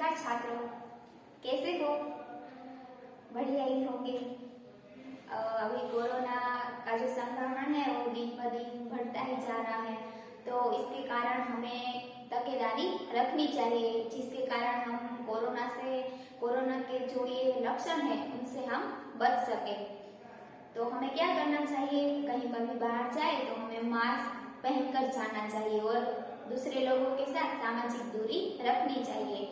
नमस्कार छात्रों, कैसे हो? बढ़िया ही होंगे। अभी कोरोना का जो संक्रमण है वो दिन ब दिन बढ़ता ही जा रहा है, तो इसके कारण हमें तकेदारी रखनी चाहिए, जिसके कारण हम कोरोना के जो ये लक्षण है उनसे हम बच सके। तो हमें क्या करना चाहिए? कहीं पर भी बाहर जाए तो हमें मास्क पहनकर जाना चाहिए और दूसरे लोगों के साथ सामाजिक दूरी रखनी चाहिए।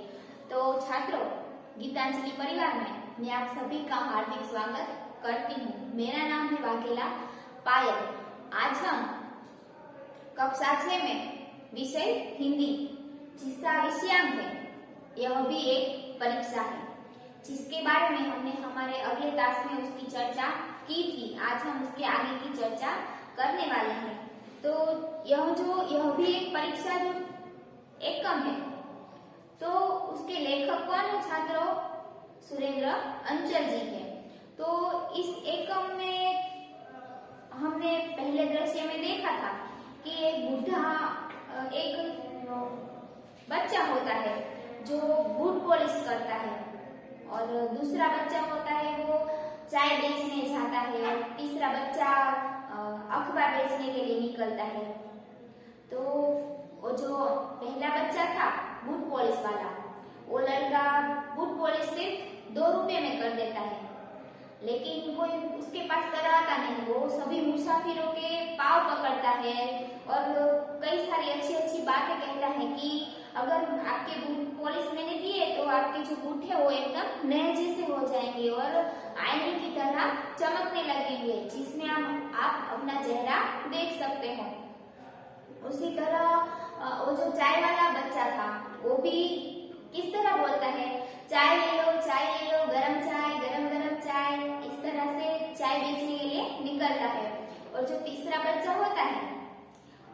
तो छात्रों, गीतांजलि परिवार में मैं आप सभी का हार्दिक स्वागत करती हूँ। मेरा नाम है वाघेला पायल। आज हम कक्षा 6 में विषय हिंदी, जिसका विषयांक है, यह भी एक परीक्षा है, जिसके बारे में हमने हमारे अगले क्लास में उसकी चर्चा की थी। आज हम उसके आगे की चर्चा करने वाले हैं। तो यह भी एक परीक्षा जो एकम है, तो उसके लेखक कौन है छात्रों? सुरेंद्र अंचल जी है। तो इस एकम में हमने पहले दृश्य में देखा था कि एक बच्चा होता है जो बूट पॉलिश करता है, और दूसरा बच्चा होता है वो चाय बेचने जाता है, और तीसरा बच्चा अखबार बेचने के लिए निकलता है। तो वो जो पहला बच्चा था बूट पॉलिश वाला, वो लड़का बूट पॉलिश सिर्फ 2 रुपये में कर देता है, लेकिन कोई उसके पास कराता नहीं। वो सभी मुसाफिरों के पाँव पकड़ता है और कई सारी अच्छी अच्छी बातें कहता है कि अगर आपके बूट पॉलिश मैंने दिए तो आपके जो बूट है वो एकदम नए जैसे हो जाएंगे और आईने की तरह चमकने लगेंगे, जिसमें आप अपना चेहरा देख सकते हो। उसी तरह वो जो चाय वाला बच्चा था वो भी किस तरह बोलता है, चाय ले लो, गरम चाय, इस तरह से चाय बेचने के लिए निकलता है। और जो तीसरा बच्चा होता है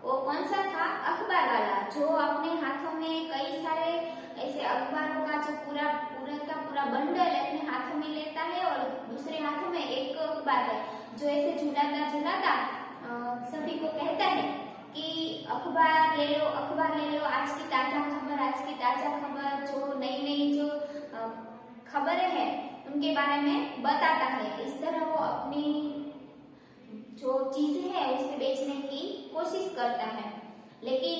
वो कौन सा था? अखबार वाला, जो अपने हाथों में कई सारे ऐसे अखबारों का जो पूरा बंडल अपने हाथों में लेता है, और दूसरे हाथों में एक अखबार है जो ऐसे झुलाता सभी को कहता है कि अखबार ले लो, आज की ताजा खबर, जो नई जो खबरें हैं उनके बारे में बताता है। इस तरह वो अपनी जो चीजें हैं उसे बेचने की कोशिश करता है। लेकिन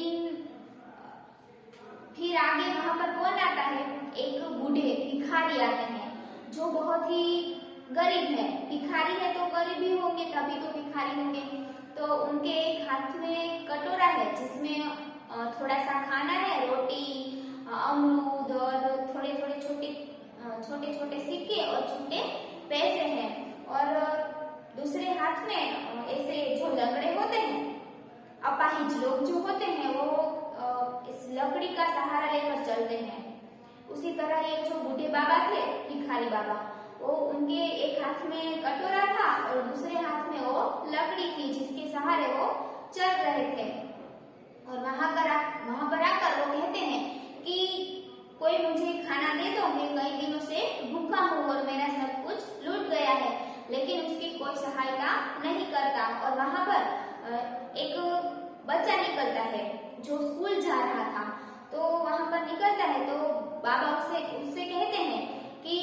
फिर आगे वहां पर कौन आता है? एक बूढ़े भिखारी आते हैं जो बहुत ही गरीब है। भिखारी है तो गरीब ही होंगे, तभी तो भिखारी होंगे। तो उनके एक हाथ में कटोरा है जिसमें थोड़ा सा खाना है, रोटी, अमरूद और थोड़े छोटे सिक्के और छोटे पैसे हैं। और दूसरे हाथ में ऐसे जो लंगड़े होते हैं, अपाहिज लोग जो होते हैं, वो इस लकड़ी का सहारा लेकर चलते हैं। उसी तरह ये जो बूढ़े बाबा थे, भिखारी बाबा, वो उनके एक हाथ में कटोरा था और दूसरे हाथ में वो लकड़ी थी जिसके सहारे वो चल रहे थे। और वहां पर आकर वो कहते हैं कि कोई मुझे खाना दे दो, मैं कई दिनों से भूखा हूँ और मेरा सब कुछ लूट गया है। लेकिन उसकी कोई सहायता नहीं करता। और वहां पर एक बच्चा निकलता है जो स्कूल जा रहा था। तो वहां पर निकलता है तो बाबा उससे कहते हैं कि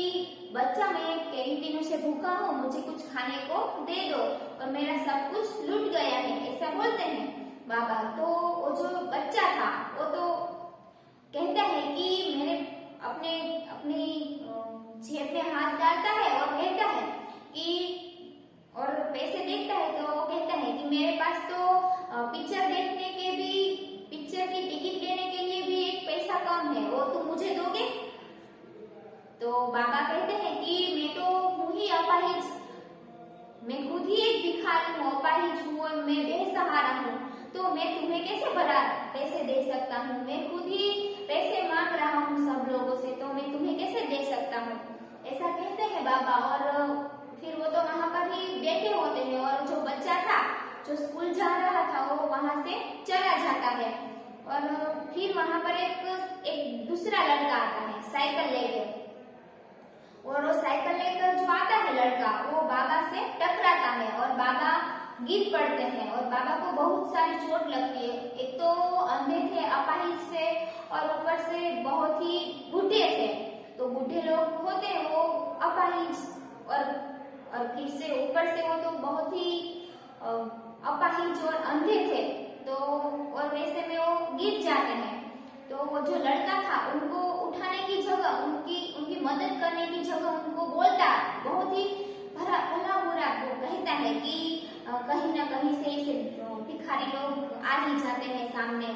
बच्चा, मैं कई दिनों से भूखा हूँ, मुझे कुछ खाने को दे दो और मेरा सब कुछ लूट गया है, ऐसा बोलते हैं बाबा। तो वो जो बच्चा था वो तो कहता है कि मैंने अपनी जेब में हाथ डालता है और कहता है कि, और पैसे देखता है तो वो कहता है कि मेरे पास तो पिक्चर की टिकट लेने के लिए भी एक पैसा कम है, वो तुम मुझे दोगे? तो बाबा कहते हैं कि मैं तो हूँ ही अपाहिज, मैं खुद ही एक भिखारी हूँ, अपाहिज हूँ और मैं बेसहारा हूँ, तो मैं तुम्हें कैसे भला पैसे दे सकता हूँ? मैं खुद ही पैसे मांग रहा हूँ सब लोगों से, तो मैं तुम्हें कैसे दे सकता हूँ? ऐसा कहते हैं बाबा। और फिर वो तो वहां पर ही बैठे होते हैं, और जो बच्चा था जो स्कूल जा रहा था वो वहां से चला जाता है। और फिर वहां पर एक दूसरा लड़का आता है साइकिल लेकर, और वो साइकिल लेकर जो आता है लड़का, वो बाबा से टकराता है और बाबा गिर पड़ते हैं और बाबा को बहुत सारी चोट लगती है। एक तो अंधे थे, अपाहिज थे और ऊपर से बहुत ही बूढ़े थे। तो बूढ़े लोग होते हैं वो अपाहिज और फिर से ऊपर से वो तो बहुत ही अपाहिज और अंधे थे। तो और वैसे में वो गिर जाते हैं। तो वो जो लड़का था उनको उठाने की जगह, उनकी मदद करने की जगह उनको बोलता, बहुत ही भला बुरा वो कहता है कि कहीं ना कहीं से इसे भिखारी लोग आ ही जाते हैं सामने,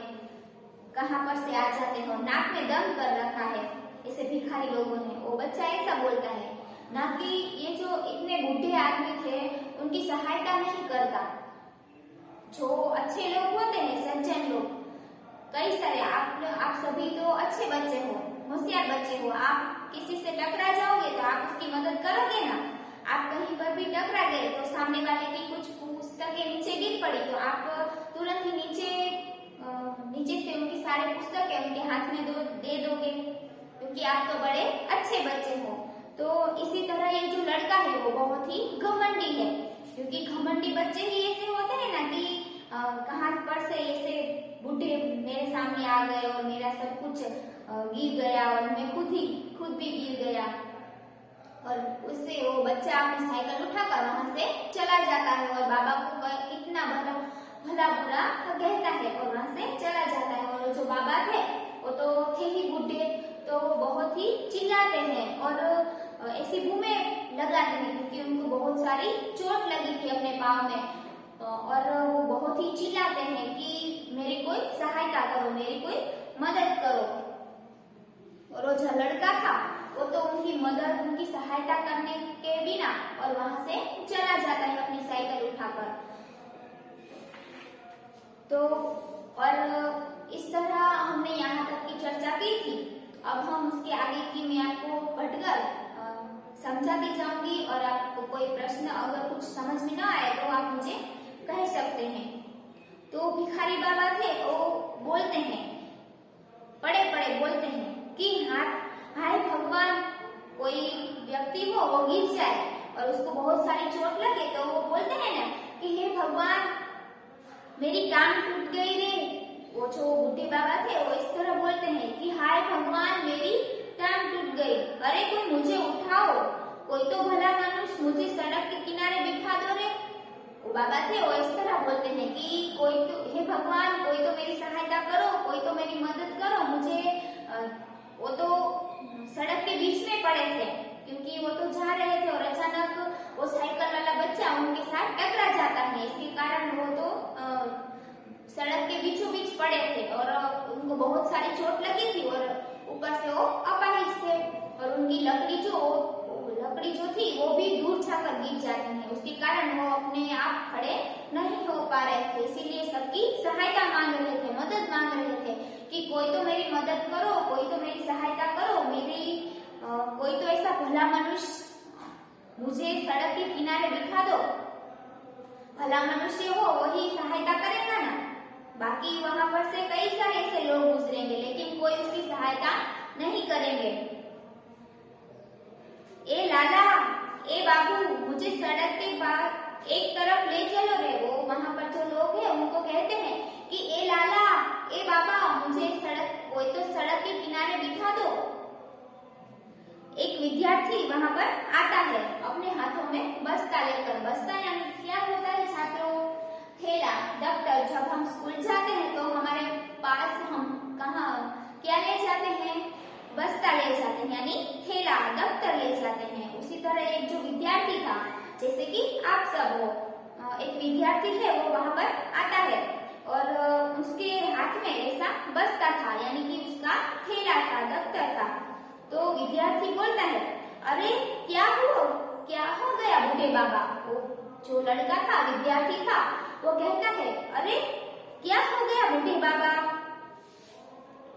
कहाँ पर से आ जाते हैं, नाक में दम कर रखा है इसे भिखारी लोगों ने। वो बच्चा ऐसा बोलता है, ना कि ये जो इतने बूढ़े आदमी थे उनकी सहायता नहीं करता। जो अच्छे लोग होते हैं, सज्जन लोग, कई सारे, आप सभी तो अच्छे बच्चे हो, होशियार बच्चे हो। आप किसी से टकरा जाओगे तो आप उसकी मदद करोगे ना। आप कहीं पर भी टकरा गए तो सामने वाले की कुछ पुस्तकें नीचे गिर पड़ी तो आप तुरंत ही नीचे से उनकी सारी पुस्तकें उनके हाथ में दे दोगे, क्योंकि आप तो बड़े अच्छे बच्चे हो। तो इसी तरह ये जो लड़का है वो बहुत ही घमंडी है, क्योंकि घमंडी बच्चे ही ऐसे होते हैं ना कि कहाँ पर से ऐसे बूढ़े मेरे सामने आ गए और मेरा सब कुछ गिर गया और मैं खुद भी गिर गया। और उससे वो बच्चा अपनी साइकिल उठाकर वहां से चला जाता है और बाबा को इतना भला बुरा कहता है और वहां से चला जाता है। और जो बाबा थे वो तो थे ही बूढ़े, तो वो बहुत ही चिल्लाते हैं और ऐसी बूमे लगाते हैं, क्योंकि उनको बहुत सारी चोट लगी थी अपने पाँव में। और वो बहुत ही चिल्लाते हैं कि मेरी कोई सहायता करो, मेरी कोई मदद करो। और वो जो लड़का था वो तो उनकी मदद, उनकी सहायता करने के बिना और वहां से चला जाता है अपनी साइकिल उठाकर। तो और इस तरह हमने यहाँ तक की चर्चा की थी। अब हम उसके आगे की मैं आपको पढ़कर समझाती जाऊंगी, और आपको कोई प्रश्न अगर कुछ समझ में ना आए तो आप मुझे कह सकते हैं। तो भिखारी बाबा थे, वो बोलते हैं, पड़े बोलते हैं कि हाय भगवान, कोई व्यक्ति हो वो गिर जाए और उसको बहुत सारी चोट लगे तो वो बोलते हैं ना कि हे भगवान मेरी टांग टूट गई रे। वो जो बूढ़े बाबा थे वो इस तरह बोलते हैं कि हाय भगवान मेरी टांग टूट गई, अरे कोई मुझे उठाओ, कोई तो भला मनुष्य मुझे सड़क के किनारे बिठा दो रे। वो बाबा थे वो इस तरह बोलते हैं कि कोई तो, हे भगवान कोई तो मेरी सहायता करो, कोई तो मेरी मदद करो, मुझे वो तो सड़क के बीच में पड़े थे, क्योंकि वो तो जा रहे थे और अचानक वो साइकिल वाला बच्चा उनके साथ टकरा जाता है, इसके कारण वो तो सड़क के बीचों बीच पड़े थे और उनको बहुत सारी चोट लगी थी और ऊपर से वो अपाहिज थे और उनकी लकड़ी जो थी वो भी दूर जाकर गिर जाती है, उसके कारण वो अपने आप खड़े नहीं हो पा रहे थे। इसीलिए सबकी सहायता मांग रहे थे, मदद मांग रहे थे कि कोई तो मेरी मदद करो, कोई तो मेरी सहायता करो, कोई तो ऐसा भला मनुष्य मुझे सड़क के किनारे बिठा दो। भला मनुष्य हो वही सहायता करेगा ना, बाकी वहां पर से कई सारे ऐसे लोग गुजरेंगे लेकिन कोई उसकी सहायता नहीं करेंगे। ए लाला, ए बाबू, मुझे सड़क के पास एक तरफ ले चलो रे। वो वहां पर जो लोग हैं उनको कहते हैं कि ए लाला, ए बाबा, मुझे कोई तो सड़क के किनारे बिठा दो। एक विद्यार्थी वहां पर आता है अपने हाथों में बस्ता लेकर। बस्ता यानी क्या होता है छात्रों? थैला, दफ्तर। जब हम स्कूल जाते हैं तो हमारे पास हम क्या ले जाते हैं? बस्ता ले जाते हैं, यानी थैला, दफ्तर ले जाते हैं। उसी तरह एक जो विद्यार्थी था, जैसे कि आप सब हो, एक विद्यार्थी है वो वहां पर आता है और उसके हाथ में ऐसा बस्ता था, यानी कि उसका थैला था, दफ्तर था। तो विद्यार्थी बोलता है, अरे क्या हो गया बूढ़े बाबा? वो जो लड़का था, विद्यार्थी था, वो कहता है, अरे क्या हो गया बूढ़े बाबा?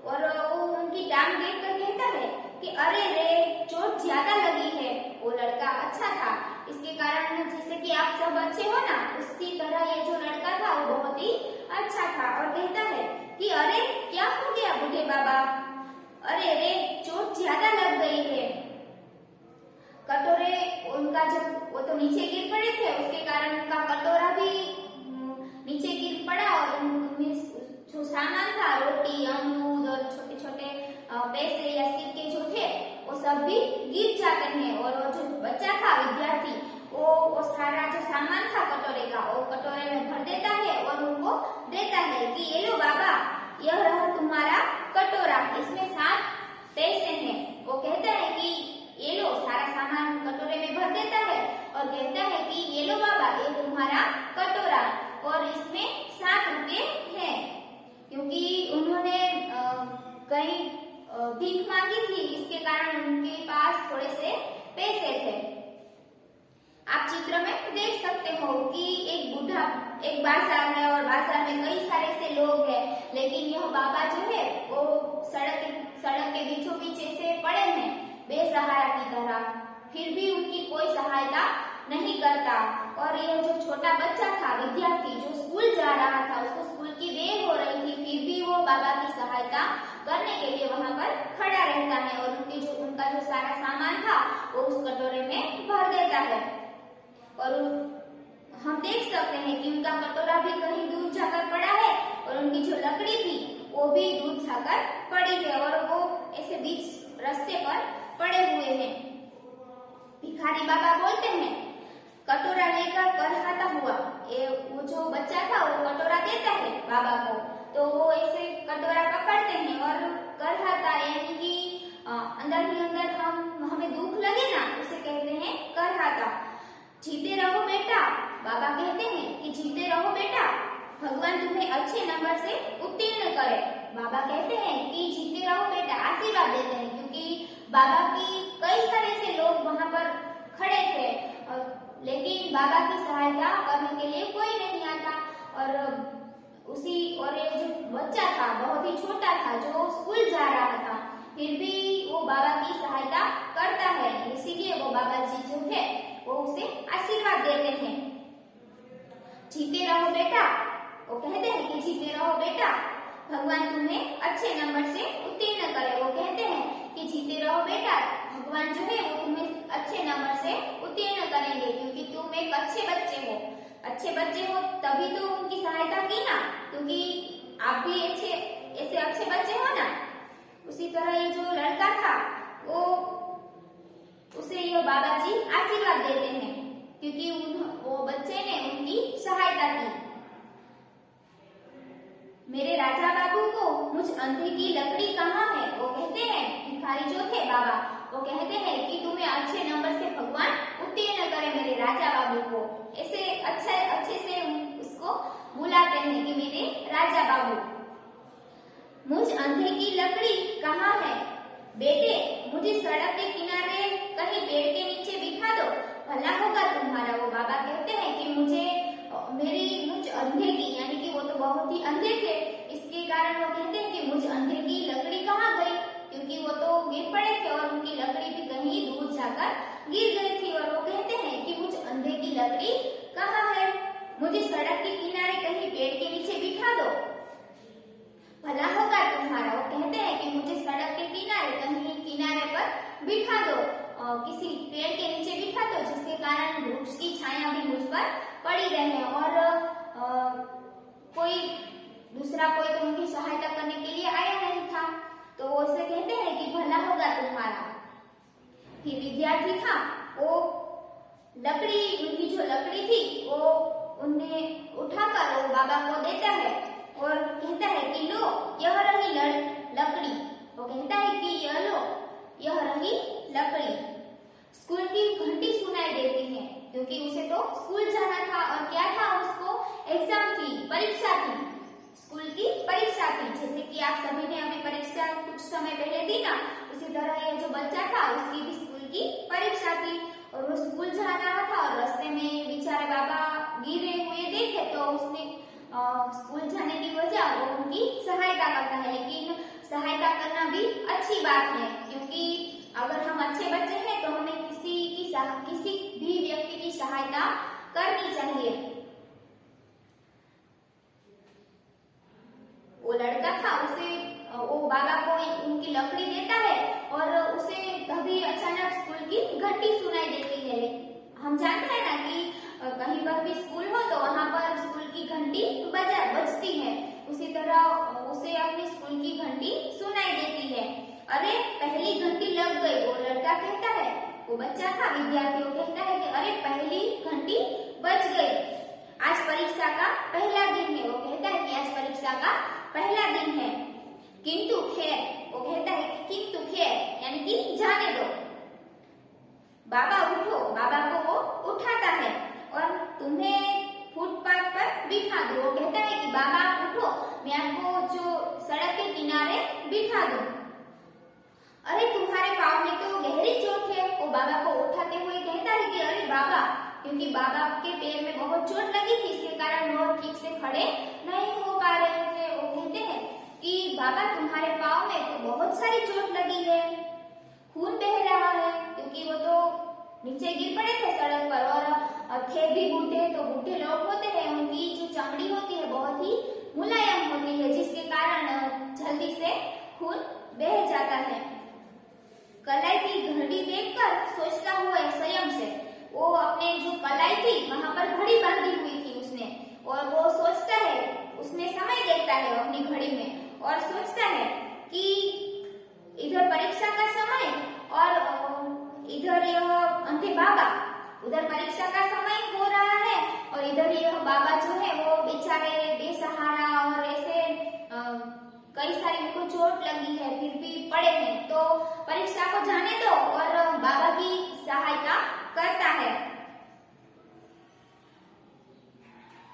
और वो उनकी टांग देखकर कहता है कि अरे रे, चोट ज्यादा लगी है। वो लड़का अच्छा था, इसके कारण जैसे कि आप सब अच्छे हो ना, उसी तरह ये जो लड़का था वो बहुत ही अच्छा था और कहता है कि अरे क्या हो गया बूढ़े बाबा? अरे रे, चोट ज्यादा लग गई है। कटोरे उनका जब वो तो नीचे गिर पड़े थे, उसके कारण उनका कटोरा भी पड़ा और उनमें जो सामान था, रोटी, अमरूद और छोटे छोटे पैसे या सिक्के जो थे वो सब भी गिर जाते हैं। और वो जो बच्चा था, विद्यार्थी, वो सारा जो सामान था कटोरे का, वो कटोरे में भर देता है और उनको देता है कि ये लो बाबा, यह रहा तुम्हारा कटोरा, इसमें 7 पैसे हैं। वो कहता है कि ये लो, सारा सामान कटोरे में भर देता है और कहता है कि ये लो बाबा, ये तुम्हारा कटोरा और इसमें 7 रुपए हैं। क्योंकि उन्होंने कहीं भीख मांगी थी, इसके कारण उनके पास थोड़े से पैसे थे। आप चित्र में देख सकते हो कि एक बूढ़ा, एक बाजार है और बाजार में कई सारे से लोग हैं, लेकिन यह बाबा जो है वो सड़क के बीचों बीच ऐसे पड़े हैं बेसहारा की तरह, फिर भी उनकी कोई सहायता नहीं करता। और यह जो छोटा बच्चा था, विद्यार्थी, जो स्कूल जा रहा था, उसको स्कूल की देर हो रही थी, फिर भी वो बाबा की सहायता करने के लिए वहां पर खड़ा रहता है और उनका जो सारा सामान था वो उस कटोरे में भर देता है। और हम देख सकते हैं कि उनका कटोरा भी कहीं दूर जाकर पड़ा है और उनकी जो लकड़ी थी वो भी दूर जाकर पड़ी है और वो ऐसे बीच रास्ते पर पड़े हुए हैं। भिखारी बाबा बोलते हैं, कटोरा लेकर करहाता हुआ, वो जो बच्चा था वो कटोरा देता है बाबा को, तो वो ऐसे कटोरा पकड़ते हैं और करहाता, यानी कि अंदर ही अंदर हमें दुख लगे ना, उसे कहते हैं करहाता। जीते रहो बेटा, बाबा कहते हैं कि जीते रहो बेटा, भगवान तुम्हें अच्छे नंबर से उत्तीर्ण करे। बाबा कहते हैं कि जीते रहो बेटा, आशीर्वाद देते हैं, क्योंकि बाबा की कई सारे से लोग वहां पर खड़े थे लेकिन बाबा की सहायता करने के लिए कोई नहीं आता। और ये जो बच्चा था, बहुत ही छोटा था, जो स्कूल जा रहा था, फिर भी वो बाबा की सहायता करता है, इसीलिए वो बाबा जी जो है वो उसे आशीर्वाद देते हैं। जीते रहो बेटा, वो कहते हैं कि जीते रहो बेटा, भगवान तुम्हें अच्छे नंबर से उत्तीर्ण करे। वो कहते हैं कि जीते रहो बेटा, भगवान जो है वो तुम्हें अच्छे नंबर से उत्तीर्ण करेंगे, क्योंकि तुम एक अच्छे बच्चे हो। अच्छे बच्चे हो तभी तो उनकी सहायता की ना, क्योंकि आप भी ऐसे अच्छे बच्चे हो ना। उसी तरह ये जो लड़का था उसे ये बाबा जी आशीर्वाद देते हैं, क्योंकि वो बच्चे ने उनकी सहायता की। मेरे राजा बाबू को मुझ अंधे की लकड़ी कहाँ है? वो कहते हैं, भिखारी जो थे बाबा, वो कहते हैं कि तुम्हें अच्छे नंबर से भगवान उत्तीर्ण करे मेरे राजा बाबू को। ऐसे अच्छे से उसको बुलाते हैं कि मेरे राजा बाबू। मुझ अंधे की लकड़ी कहाँ है? बेटे, मुझे सड़क के किनारे कहीं पेड़ के नीचे बिठा दो, भला होगा तुम्हारा। वो बाबा कहते हैं कि मुझ अंधे की, यानी कि वो तो बहुत ही अंधे थे, इसके कारण वो कहते हैं कि मुझ अंधे की लकड़ी कहाँ गई, क्योंकि वो तो गिर पड़े थे और उनकी लकड़ी भी कहीं दूर जाकर गिर गई थी। और वो कहते हैं कि मुझ अंधे की लकड़ी कहाँ है? मुझे सड़क के किनारे कहीं पेड़ के नीचे बिठा दो, भला होगा तुम्हारा। वो कहते हैं कि मुझे सड़क के किनारे कहीं किनारे पर बिठा दो, किसी पेड़ के नीचे बिठा दो, जिसके कारण वृक्ष की छाया भी मुझ पर पड़ी रहे और दूसरा कोई तो उनकी सहायता करने के लिए आया नहीं था। तो वो उसे कहते हैं कि भला होगा तुम्हारा। फिर विद्यार्थी था, वो उनकी जो लकड़ी थी वो उन्हें उठाकर वो बाबा को देता है और कहता है कि लो, यह रही लकड़ी। वो कहता है कि यह रही लकड़ी। स्कूल की घंटी सुनाई देती है, क्योंकि उसे तो स्कूल जाना था और क्या था, उसको एग्जाम थी, परीक्षा थी, स्कूल की परीक्षा थी। जैसे कि आप सभी ने अभी परीक्षा कुछ समय पहले दी ना, उसी तरह ये जो बच्चा था उसकी भी स्कूल की परीक्षा थी और वो स्कूल जा रहा था और रास्ते में बेचारे बाबा गिरे हुए देखे तो उसने स्कूल जाने की वजह वो उनकी सहायता करता है। लेकिन सहायता करना भी अच्छी बात है, क्योंकि अगर हम अच्छे बच्चे हैं तो हमें किसी भी व्यक्ति की सहायता करनी चाहिए। वो लड़का था, वो बाबा को उनकी लकड़ी देता है और उसे तभी अचानक स्कूल की घंटी सुनाई देती है। हम जानते हैं ना कि कहीं पर भी स्कूल हो तो वहां पर स्कूल की घंटी बजती है, उसी तरह उसे अपनी स्कूल की घंटी सुनाई देती है। अरे पहली घंटी लग गई, वो लड़का कहता है, वो बच्चा था विद्यार्थी, वो कहता है कि अरे पहली घंटी बज गई, आज परीक्षा का पहला दिन है। वो कहता है कि आज परीक्षा का पहला दिन है, किंतु खैर, वो कहता है कि किंतु खैर यानी कि जाने दो, बाबा उठो, बाबा को वो उठाता है और तुम्हें फुटपाथ पर बिठा दो। वो कहता है कि बाबा उठो, मैं आपको जो सड़क के किनारे बिठा दूं। अरे तुम्हारे पाँव में तो गहरी चोट है, वो बाबा को उठाते हुए कहता है कि अरे बाबा, क्योंकि बाबा के पैर में बहुत चोट लगी थी, इसके कारण वो ठीक से खड़े नहीं हो पा रहे थे। वो कहते हैं कि बाबा तुम्हारे पाँव में तो बहुत सारी चोट लगी है, खून बह रहा है, क्योंकि वो तो नीचे गिर पड़े थे सड़क पर और थे भी बूढ़े, तो बूढ़े लोग होते हैं उनकी जो चमड़ी होती है बहुत ही मुलायम होती है, जिसके कारण जल्दी से खून बह जाता है। कलाई की घड़ी देखकर सोचता हुआ संयम से, वो अपने जो कलाई थी वहां पर घड़ी बांधी हुई थी उसने, और वो सोचता है, उसने समय देखता है अपनी घड़ी में और सोचता है कि इधर परीक्षा का समय और इधर यह अंधे बाबा, उधर परीक्षा का समय हो रहा है और इधर यह बाबा जो है वो बेचारे बेसहारा और ऐसे कई सारी उनको चोट लगी है फिर भी पड़े हैं, तो परीक्षा को जाने दो और बाबा की सहायता करता है।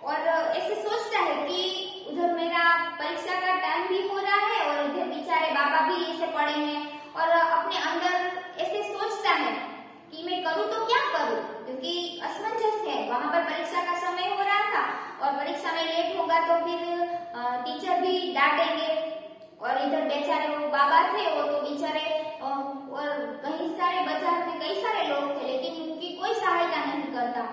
और ऐसे सोचता है कि उधर मेरा परीक्षा का टाइम भी हो रहा है और इधर बेचारे बाबा भी ऐसे पड़े हैं, और अपने अंदर ऐसे सोचता है कि मैं करूँ तो क्या करूँ, क्योंकि असमंजस है, वहां पर परीक्षा का समय हो रहा था और परीक्षा में लेट होगा तो फिर टीचर भी डांटेंगे, और इधर बेचारे वो बाबा थे, वो तो बेचारे और कई सारे बाजार में कई सारे लोग थे लेकिन उनकी कोई सहायता नहीं करता,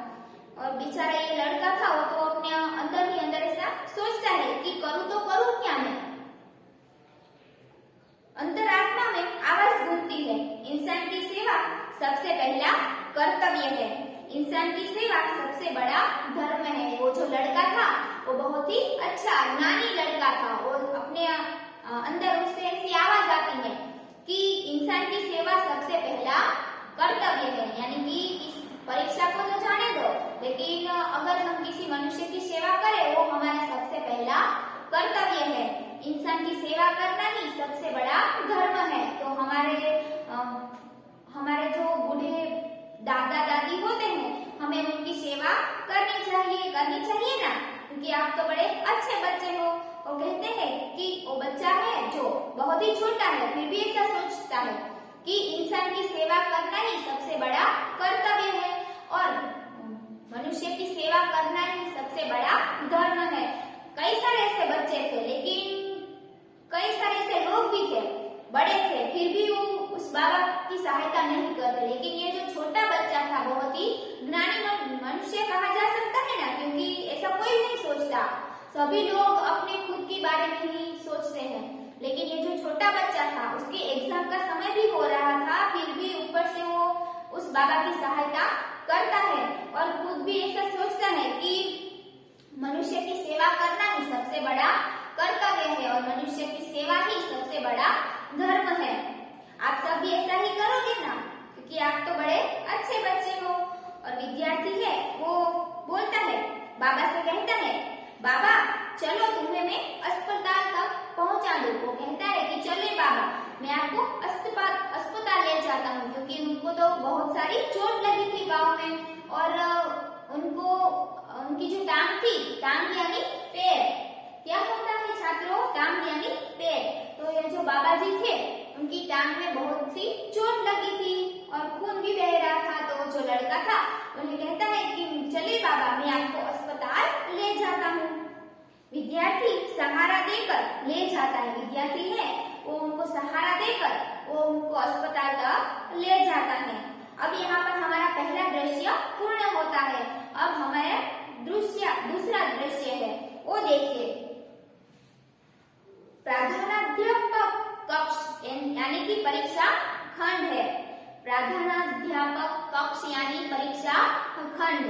और बेचारा ये लड़का था वो तो अपने अंदर ही अंदर ऐसा सोचता है कि करूँ तो करूँ क्या मैं। अंतरात्मा में आवाज गूंजती है, इंसान की सेवा सबसे पहला कर्तव्य है, इंसान की सेवा सबसे बड़ा धर्म है। वो जो लड़का था वो बहुत ही अच्छा ज्ञानी लड़का था, और अपने अंदर उससे ऐसी आवाज आती है कि इंसान की सेवा सबसे पहला कर्तव्य है, यानी कि इस परीक्षा को तो जाने दो, लेकिन अगर हम किसी मनुष्य की सेवा करें वो हमारा सबसे पहला कर्तव्य है। इंसान की सेवा करना ही सबसे बड़ा धर्म है। तो हमारे जो बूढ़े दादा दादी होते हैं हमें उनकी सेवा करनी चाहिए ना, क्योंकि आप तो बड़े अच्छे बच्चे हो। वो कहते हैं कि वो बच्चा है जो बहुत ही छोटा है फिर भी ऐसा सोचता है कि इंसान की सेवा करना ही सबसे बड़ा कर्तव्य है और मनुष्य की सेवा करना ही सबसे बड़ा धर्म है। कई सारे ऐसे बच्चे थे, लेकिन कई सारे ऐसे लोग भी थे, बड़े थे, फिर भी वो उस बाबा की सहायता नहीं करते, लेकिन ये जो छोटा बच्चा था बहुत ही ज्ञानी मनुष्य कहा जा सकता है ना, क्योंकि ऐसा कोई नहीं सोचता, सभी लोग अपने खुद के बारे में ही सोचते हैं, लेकिन ये जो छोटा बच्चा था उसके एग्जाम का समय भी हो रहा था, फिर भी ऊपर से वो उस बाबा की सहायता करता है और खुद भी ऐसा सोचता है कि मनुष्य की सेवा करना ही सबसे बड़ा कर्तव्य है और मनुष्य की सेवा ही सबसे बड़ा धर्म है। आप सब भी ऐसा ही करोगे ना, क्योंकि आप तो बड़े अच्छे बच्चे हो। और विद्यार्थी है वो बोलता है, बाबा से कहता है, बाबा चलो तुम्हें मैं अस्पताल तक पहुंचा दूं। वो कहता है कि चले बाबा, मैं आपको अस्पताल ले जाता हूँ, क्योंकि उनको तो बहुत सारी चोट लगी थी पाँव में और उनकी जो टांग यानी पैर, क्या होता है छात्रों, टांग यानी पैर, तो ये जो बाबा जी थे उनकी टांग में बहुत सी चोट लगी थी और खून भी बह रहा था। तो जो लड़का था उन्हें कहता है कि चलिए बाबा, मैं आपको अस्पताल ले जाता हूँ। विद्यार्थी सहारा देकर ले जाता है, विद्यार्थी है वो उनको सहारा देकर वो उनको अस्पताल तक ले जाता है। अब यहाँ पर हमारा पहला दृश्य पूर्ण होता है। अब हमारा दूसरा दृश्य है, वो देखिए, प्राधानाध्यापक कक्ष यानी कि परीक्षा खंड है। प्राधानाध्यापक कक्ष यानी परीक्षा खंड।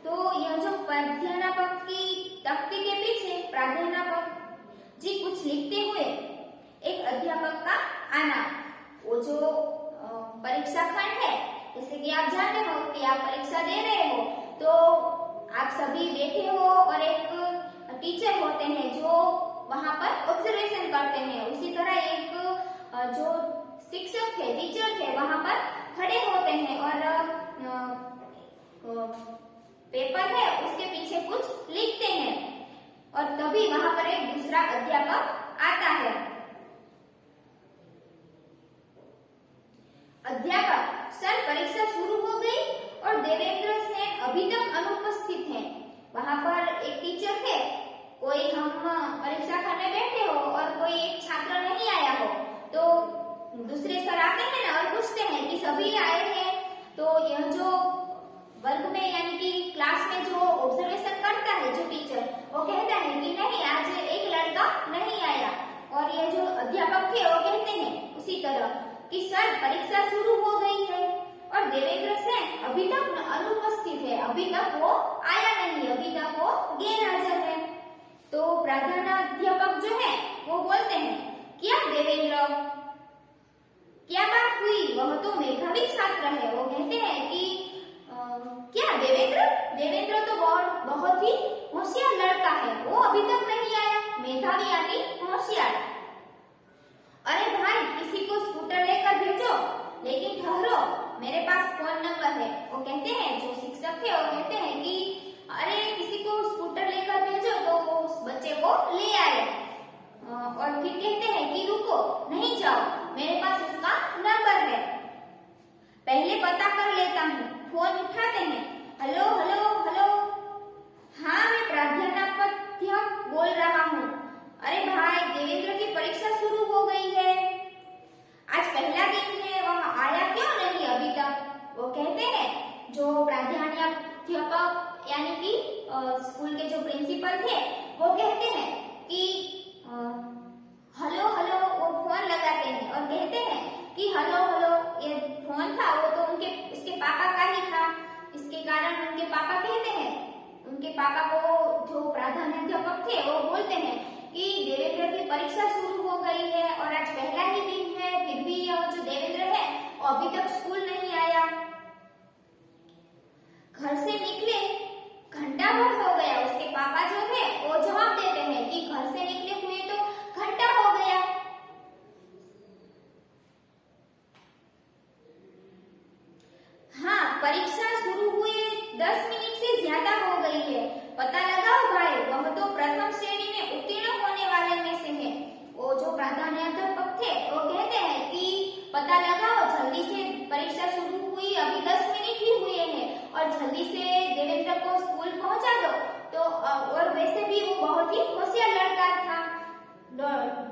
तो यह जो प्राध्यापक की तख्ती के पीछे प्राध्यापक जी कुछ लिखते हुए एक अध्यापक का आना, वो जो परीक्षा खंड है, जैसे कि आप जानते हो कि आप परीक्षा दे रहे हो तो आप सभी बैठे हो और एक टीचर होते हैं जो वहां पर ऑब्जर्वेशन करते हैं। उसी तरह एक जो शिक्षक थे, टीचर थे, वहां पर खड़े होते हैं और पेपर है उसके पीछे कुछ लिखते हैं और तभी वहां पर एक दूसरा अध्यापक आता है। अध्यापक, सर परीक्षा शुरू हो गई और देवेंद्र सेन अभी तक अनुपस्थित हैं। वहां पर एक टीचर थे, कोई हम परीक्षा खाने बैठे हो और कोई एक छात्र नहीं आया हो तो दूसरे सर आते हैं ना और पूछते हैं कि सभी आए हैं। तो यह जो वर्ग में यानी कि क्लास में जो ऑब्जर्वेशन करता है जो टीचर, वो कहता है कि नहीं आज एक लड़का नहीं आया और ये जो अध्यापक थे वो कहते हैं उसी तरह कि सर परीक्षा शुरू हो गई है और देवेंद्र सेन अभी तक अनुपस्थित है, अभी तक वो आया नहीं, अभी तक वो गैर हाजिर है। तो प्रधानाध्यापक जो है वो बोलते हैं, क्या देवेंद्र, क्या बात हुई, वह तो मेधावी छात्र है। वो कहते हैं कि क्या देवेंद्र तो बहुत ही होशियार लड़का है, वो अभी तक नहीं आया। मेधावी यानी होशियार। अरे भाई किसी को स्कूटर लेकर भेजो, लेकिन ठहरो मेरे पास फोन नंबर है। वो कहते हैं, जो शिक्षक थे वो कहते हैं कि अरे किसी को स्कूटर लेकर भेजो तो वो उस बच्चे को ले आए और फिर कहते हैं कि रुको नहीं जाओ, मेरे पास उसका नंबर है, पहले पता कर लेता हूँ। फोन उठाते हैं, हेलो हेलो हेलो, हाँ मैं प्राध्यापक बोल रहा हूँ। अरे भाई देवेंद्र की परीक्षा शुरू हो गई है, आज पहला दिन है, वह आया क्यों नहीं अभी तक। वो कहते हैं, जो प्राध्यापक यानी कि स्कूल के जो प्रिंसिपल थे वो कहते हैं कि हेलो हेलो, वो फोन लगाते हैं और कहते हैं कि हेलो हेलो, ये फोन था वो तो उसके पापा का ही था। इसके कारण उनके पापा कहते हैं, उनके पापा को जो प्राध्यापक थे वो बोलते हैं कि देवेंद्र की परीक्षा शुरू हो गई है और आज पहला ही दिन है, फिर भी यह जो देवेंद्र है वो अभी तक स्कूल नहीं आया। घर से निकले घंटा भर हो गया। उसके पापा जो है वो जवाब देते हैं कि घर से निकले हुए तो घंटा हो गया। हाँ परीक्षा शुरू हुए 10 मिनट से ज्यादा हो गई है, पता लगाओ भाई, वह तो प्रथम श्रेणी में उत्तीर्ण होने वाले में से है। वो जो प्राध्यापक थे वो कहते हैं कि पता लगाओ, जल्दी से परीक्षा शुरू हुई, अभी 10 मिनट ही हुए हैं और जल्दी से देवेंद्र को स्कूल पहुंचा दो। तो और वैसे भी वो बहुत ही होशियार लड़का था।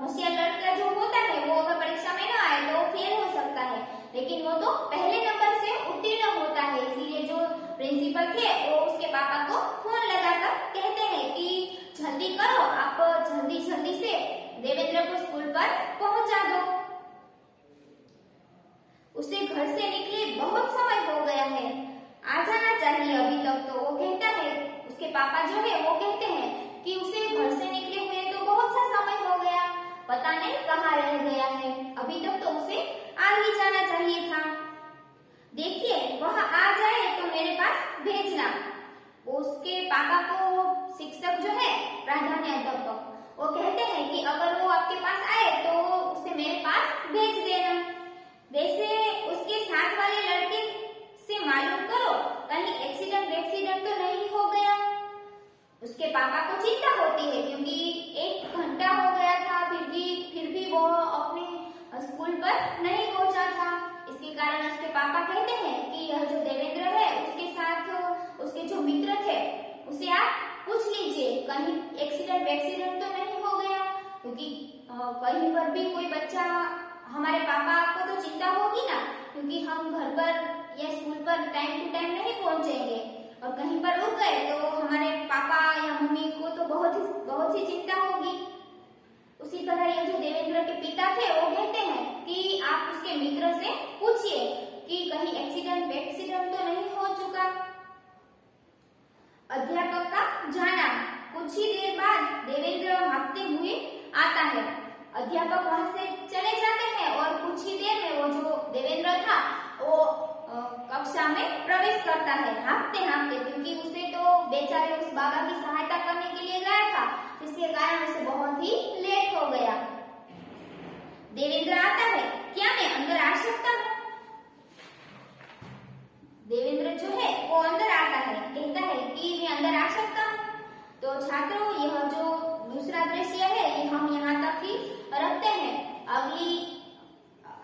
होशियार लड़का जो होता है वो अगर परीक्षा में ना आए तो फेल हो सकता है, लेकिन वो तो पहले नंबर से उत्तीर्ण होता है। इसीलिए जो प्रिंसिपल थे वो उसके पापा को फोन लगाकर कहते हैं कि जल्दी करो, आप जल्दी से देवेंद्र को स्कूल पर पहुंचा दो। उसे घर से निकले बहुत समय हो गया है, आ जाना चाहिए अभी तक। तो वो कहता है, उसके पापा जो है वो कहते हैं कि उसे घर से निकले हुए तो बहुत सा समय हो गया, पता नहीं कहाँ रह गया है, अभी तक तो उसे आ ही जाना चाहिए था। देखिए वह आ जाए तो मेरे पास भेजना। उसके पापा को शिक्षक जो है प्राध्यापक वो कहते हैं कि अगर वो आपके पास आए तो उसे मेरे पास भेज देना। वैसे उसके साथ वाले लड़के से मालूम करो कहीं एक्सीडेंट तो नहीं हो गया। उसके पापा को चिंता होती है क्योंकि 1 घंटा हो गया था, फिर भी वो अपने स्कूल पर नहीं पहुंचा था। इसके कारण उसके पापा कहते हैं कि यह जो देवेंद्र है उसके साथ उसके जो मित्र थे उसे आप पूछ लीजिए कहीं एक्सीडेंट तो नहीं हो गया, क्योंकि कहीं पर भी कोई बच्चा, हमारे पापा को तो चिंता होगी ना, क्योंकि हम घर पर या स्कूल पर टाइम टू टाइम नहीं पहुंचेंगे और कहीं पर रुक गए तो हमारे पापा या मम्मी को तो बहुत सी चिंता होगी। उसी तरह ये जो देवेंद्र के पिता थे वो कहते हैं कि आप उसके मित्र से पूछिए कि कहीं एक्सीडेंट तो नहीं हो चुका। अध्यापक का जाना। कुछ ही देर बाद देवेंद्र भागते हुए आता है। अध्यापक वहां से चले जाते हैं और कुछ ही देर में वो जो देवेंद्र था वो कक्षा में प्रवेश करता है, हाँफते हाँफते, क्योंकि उसे तो बेचारे उस बाबा की सहायता करने के लिए गया था, जिसके कारण उसे बहुत ही लेट हो गया। देवेंद्र आता है, क्या मैं अंदर आ सकता हूँ? देवेंद्र जो है वो अंदर आता है, कहता है कि मैं अंदर आ सकता हूँ। तो छात्रों, यह जो दूसरा दृश्य है ये हम यहाँ तक ही रखते हैं।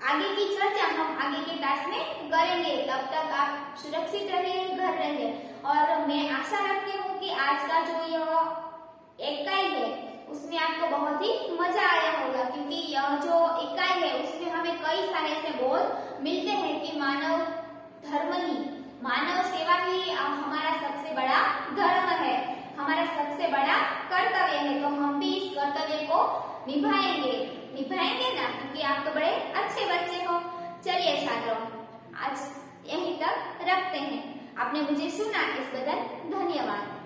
आगे की चर्चा हम आगे के क्लास में करेंगे। तब तक आप सुरक्षित रहिए, घर रहिए। और मैं आशा रखती हूँ कि आज का जो यह इकाई है उसमें आपको बहुत ही मजा आया होगा, क्योंकि यह जो इकाई है उसमें हमें कई सारे ऐसे बोध मिलते हैं कि मानव धर्म ही, मानव सेवा ही हमारा सबसे बड़ा धर्म है, हमारा सबसे बड़ा कर्तव्य है। तो हम भी इस कर्तव्य को निभाएंगे ना, क्योंकि आप तो बड़े अच्छे बच्चे हो। चलिए छात्रों, आज यहीं तक रखते हैं। आपने मुझे सुना, इस बदल धन्यवाद।